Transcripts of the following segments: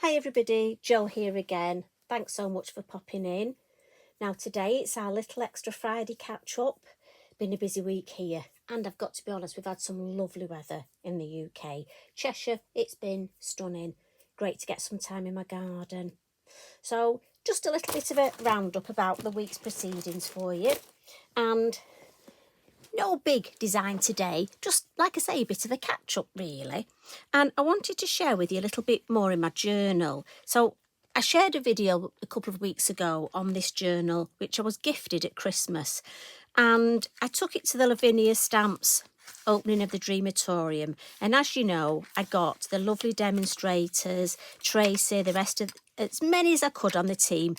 Hi everybody, Jo here again. Thanks so much for popping in. Now today it's our little extra Friday catch up. Been a busy week here and I've got to be honest, we've had some lovely weather in the UK. Cheshire, it's been stunning. Great to get some time in my garden. So just a little bit of a roundup about the week's proceedings for you. And no big design today, just like I say, a bit of a catch up really. And I wanted to share with you a little bit more in my journal. So I shared a video a couple of weeks ago on this journal, which I was gifted at Christmas. And I took it to the Lavinia stamps opening of the Dreamatorium. And as you know, I got the lovely demonstrators, Tracy, the rest of, as many as I could on the team,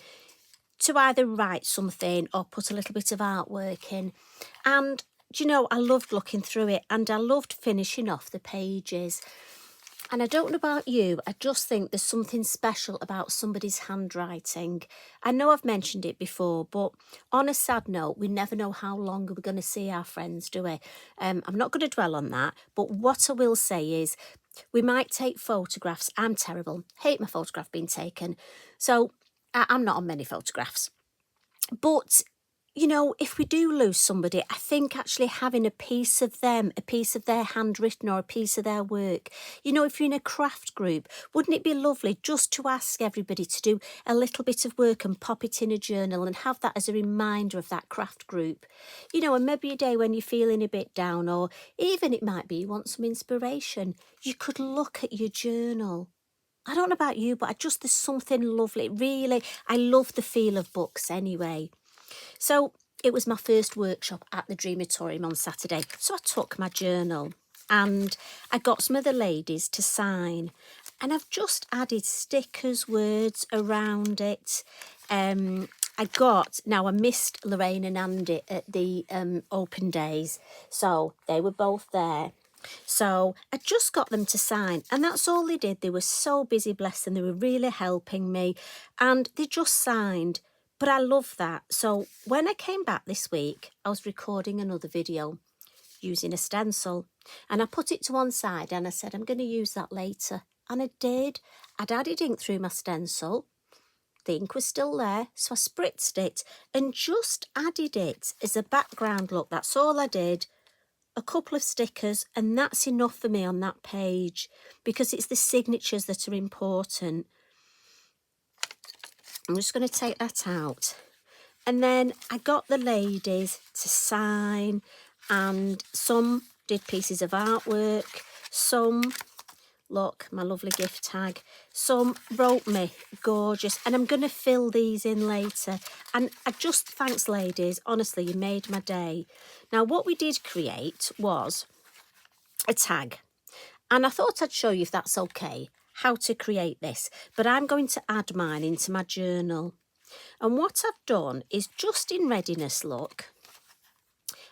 to either write something or put a little bit of artwork in. And do you know, I loved looking through it and I loved finishing off the pages. And I don't know about you, I just think there's something special about somebody's handwriting. I know I've mentioned it before, but on a sad note, we never know how long we're going to see our friends, do we? I'm not going to dwell on that, but what I will say is we might take photographs. I'm terrible, hate my photograph being taken. So I'm not on many photographs. But you know, if we do lose somebody, I think actually having a piece of them, a piece of their handwritten or a piece of their work, you know, if you're in a craft group, wouldn't it be lovely just to ask everybody to do a little bit of work and pop it in a journal and have that as a reminder of that craft group? You know, and maybe a day when you're feeling a bit down, or even it might be you want some inspiration, you could look at your journal. I don't know about you, but there's something lovely. Really, I love the feel of books anyway. So it was my first workshop at the Dreamatorium on Saturday. So I took my journal and I got some of the ladies to sign. And I've just added stickers, words around it. I missed Lorraine and Andy at the open days. So they were both there. So I just got them to sign and that's all they did. They were so busy, bless them. They were really helping me and they just signed. But I love that. So when I came back this week, I was recording another video using a stencil and I put it to one side and I said, I'm going to use that later. And I did. I'd added ink through my stencil. The ink was still there. So I spritzed it and just added it as a background look. That's all I did. A couple of stickers and that's enough for me on that page because it's the signatures that are important. I'm just going to take that out. And then I got the ladies to sign and some did pieces of artwork. Some, look, my lovely gift tag. Some wrote me gorgeous and I'm going to fill these in later. And thanks ladies, honestly, you made my day. Now what we did create was a tag. And I thought I'd show you, if that's okay, how to create this. But I'm going to add mine into my journal. And what I've done is just in readiness, look,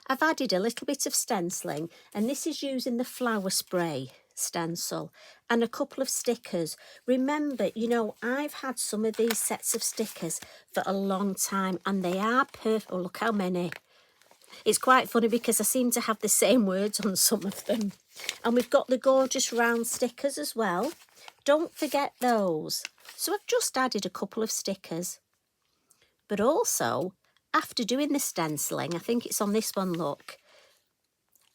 I've added a little bit of stenciling. And this is using the flower spray stencil and a couple of stickers. Remember, you know, I've had some of these sets of stickers for a long time and they are perfect. Oh, look how many. It's quite funny because I seem to have the same words on some of them. And we've got the gorgeous round stickers as well. Don't forget those. So I've just added a couple of stickers. But also, after doing the stenciling, I think it's on this one, look,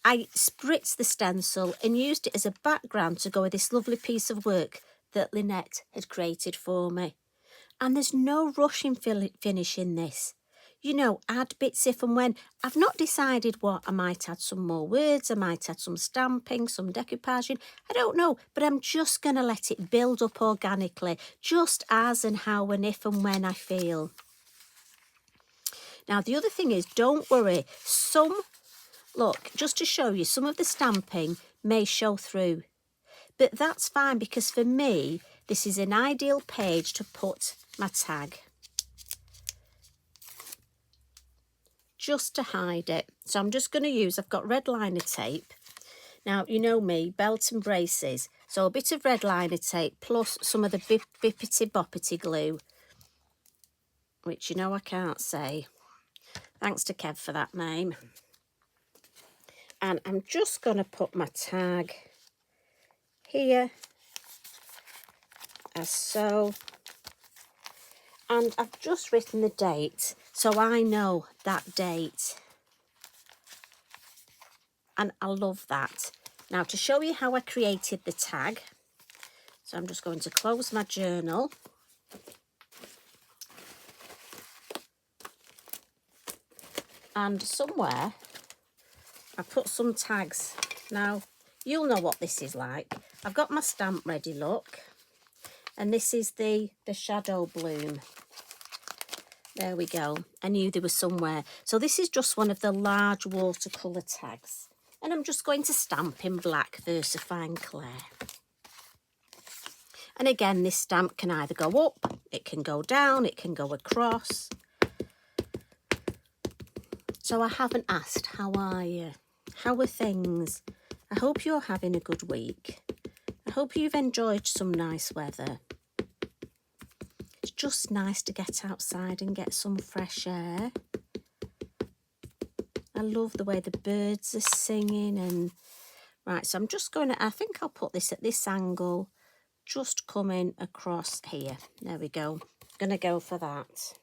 I spritzed the stencil and used it as a background to go with this lovely piece of work that Lynette had created for me. And there's no rush in finishing this. You know, add bits if and when. I've not decided what. I might add some more words. I might add some stamping, some decoupaging. I don't know, but I'm just going to let it build up organically, just as and how and if and when I feel. Now, the other thing is, don't worry. Look, just to show you, some of the stamping may show through. But that's fine because for me, this is an ideal page to put my tag. Just to hide it. So I'm just going to use, I've got red liner tape. Now, you know me, belt and braces. So a bit of red liner tape plus some of the bippity boppity glue, which you know I can't say. Thanks to Kev for that name. And I'm just going to put my tag here as so. And I've just written the date, so I know that date. And I love that. Now, to show you how I created the tag, so I'm just going to close my journal. And somewhere, I put some tags. Now, you'll know what this is like. I've got my stamp ready, look. And this is the shadow bloom. There we go. I knew there was somewhere. So this is just one of the large watercolour tags. And I'm just going to stamp in black Versafine Clair. And again, this stamp can either go up, it can go down, it can go across. So I haven't asked, how are you? How are things? I hope you're having a good week. I hope you've enjoyed some nice weather. It's just nice to get outside and get some fresh air. I love the way the birds are singing. And right, so I'm just going to, I think I'll put this at this angle, just coming across here. There we go. Going to go for that.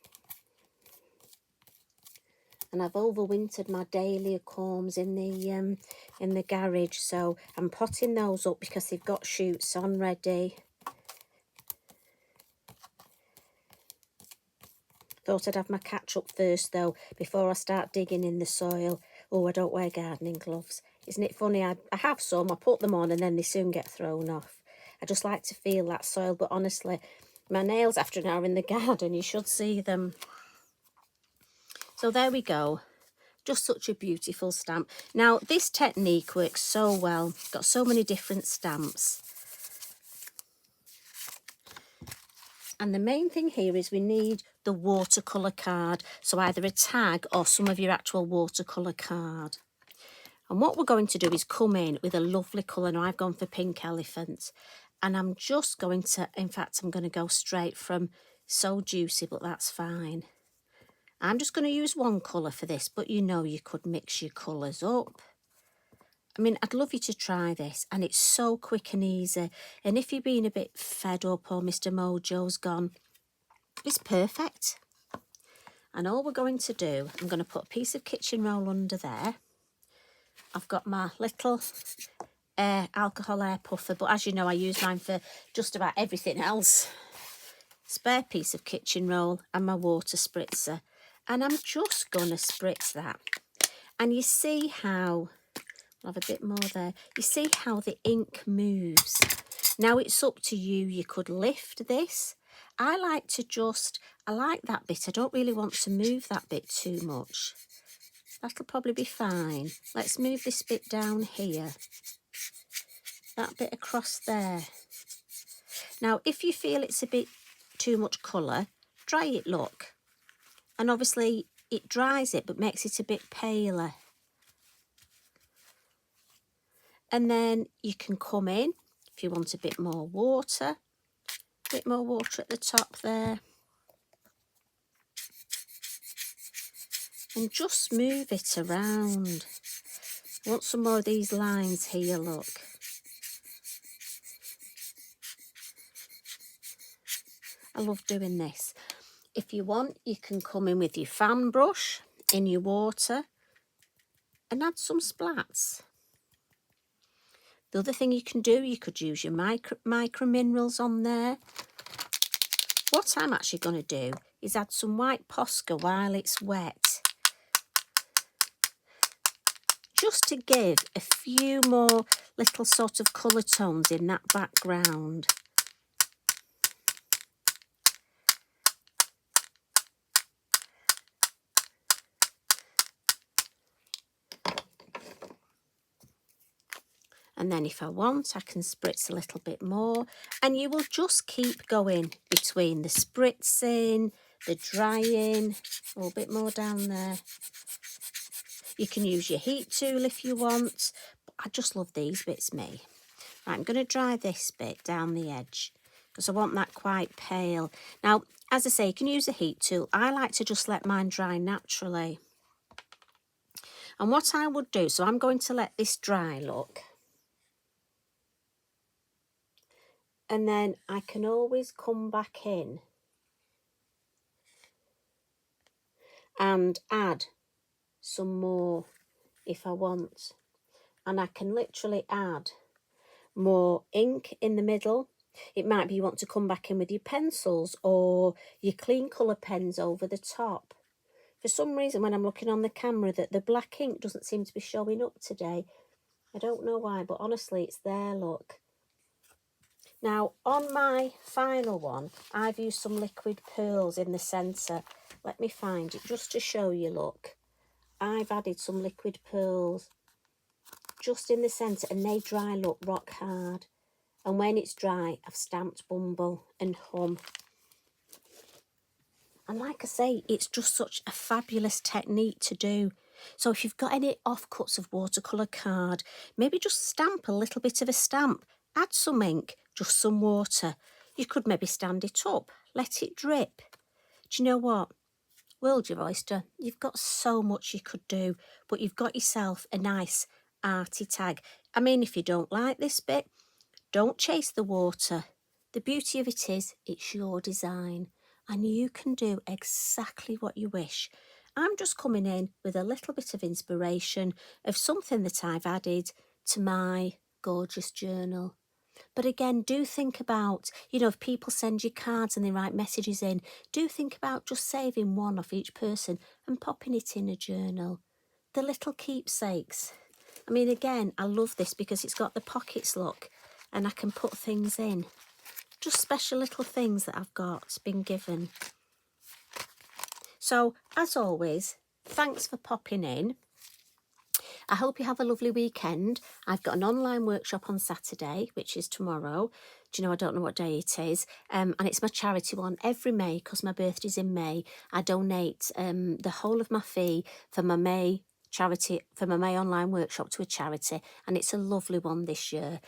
And I've overwintered my dahlia corms in the garage, so I'm potting those up because they've got shoots on ready. Thought I'd have my catch up first though, before I start digging in the soil. Oh, I don't wear gardening gloves. Isn't it funny? I have some, I put them on and then they soon get thrown off. I just like to feel that soil, but honestly, my nails after an hour in the garden, you should see them. So there we go. Just such a beautiful stamp. Now, this technique works so well. Got so many different stamps. And the main thing here is we need the watercolour card. So either a tag or some of your actual watercolour card. And what we're going to do is come in with a lovely colour. Now, I've gone for Pink Elephant. And I'm just going to, in fact, I'm going to go straight from So Juicy, but that's fine. I'm just going to use one colour for this, but you know you could mix your colours up. I mean, I'd love you to try this, and it's so quick and easy. And if you've been a bit fed up or Mr. Mojo's gone, it's perfect. And all we're going to do, I'm going to put a piece of kitchen roll under there. I've got my little alcohol air puffer, but as you know, I use mine for just about everything else. Spare piece of kitchen roll and my water spritzer. And I'm just going to spritz that. And you see how, I'll have a bit more there. You see how the ink moves. Now it's up to you. You could lift this. I like to just, I like that bit. I don't really want to move that bit too much. That'll probably be fine. Let's move this bit down here. That bit across there. Now, if you feel it's a bit too much colour, dry it, look. And obviously it dries it, but makes it a bit paler. And then you can come in, if you want a bit more water at the top there. And just move it around. I want some more of these lines here, look. I love doing this. If you want, you can come in with your fan brush in your water and add some splats. The other thing you can do, you could use your micro minerals on there. What I'm actually going to do is add some white Posca while it's wet. Just to give a few more little sort of colour tones in that background. And then if I want, I can spritz a little bit more. And you will just keep going between the spritzing, the drying. A little bit more down there. You can use your heat tool if you want. But I just love these bits, me. Right, I'm going to dry this bit down the edge because I want that quite pale. Now, as I say, you can use a heat tool. I like to just let mine dry naturally. And what I would do, so I'm going to let this dry, look. And then I can always come back in and add some more if I want. And I can literally add more ink in the middle. It might be you want to come back in with your pencils or your clean colour pens over the top. For some reason, when I'm looking on the camera, that the black ink doesn't seem to be showing up today. I don't know why, but honestly, it's there, look. Now, on my final one, I've used some liquid pearls in the centre. Let me find it just to show you, look. I've added some liquid pearls just in the centre, and they dry, look, rock hard. And when it's dry, I've stamped Bumble and Hum. And like I say, it's just such a fabulous technique to do. So if you've got any offcuts of watercolour card, maybe just stamp a little bit of a stamp, add some ink, just some water. You could maybe stand it up, let it drip. Do you know what? World your oyster, you've got so much you could do, but you've got yourself a nice arty tag. I mean, if you don't like this bit, don't chase the water. The beauty of it is, it's your design and you can do exactly what you wish. I'm just coming in with a little bit of inspiration of something that I've added to my gorgeous journal. But again, do think about, if people send you cards and they write messages in, do think about just saving one off each person and popping it in a journal. The little keepsakes. I mean, again, I love this because it's got the pockets, look, and I can put things in. Just special little things that I've got been given. So, as always, thanks for popping in. I hope you have a lovely weekend. I've got an online workshop on Saturday, which is tomorrow. Do you know, I don't know what day it is. And it's my charity one. Every May, because my birthday's in May, I donate the whole of my fee for my May charity, for my May online workshop to a charity. And it's a lovely one this year.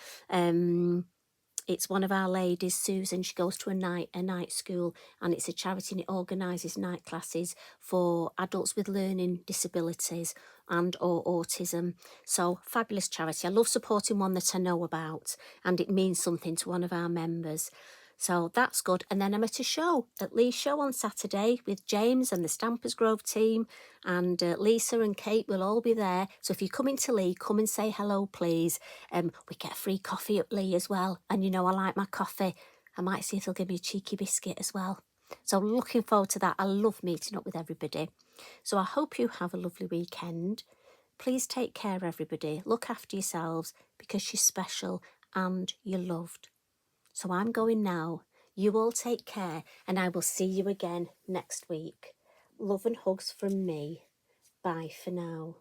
It's one of our ladies, Susan. She goes to a night school, and it's a charity, and it organises night classes for adults with learning disabilities and or autism. So fabulous charity. I love supporting one that I know about, and it means something to one of our members. So that's good. And then I'm at a show, at Lee's show on Saturday with James and the Stampers Grove team, and Lisa and Kate will all be there. So if you come into Lee, come and say hello, please. We get a free coffee at Lee as well. And I like my coffee. I might see if they'll give me a cheeky biscuit as well. So looking forward to that. I love meeting up with everybody. So I hope you have a lovely weekend. Please take care, everybody. Look after yourselves because you're special and you're loved. So I'm going now. You all take care, and I will see you again next week. Love and hugs from me. Bye for now.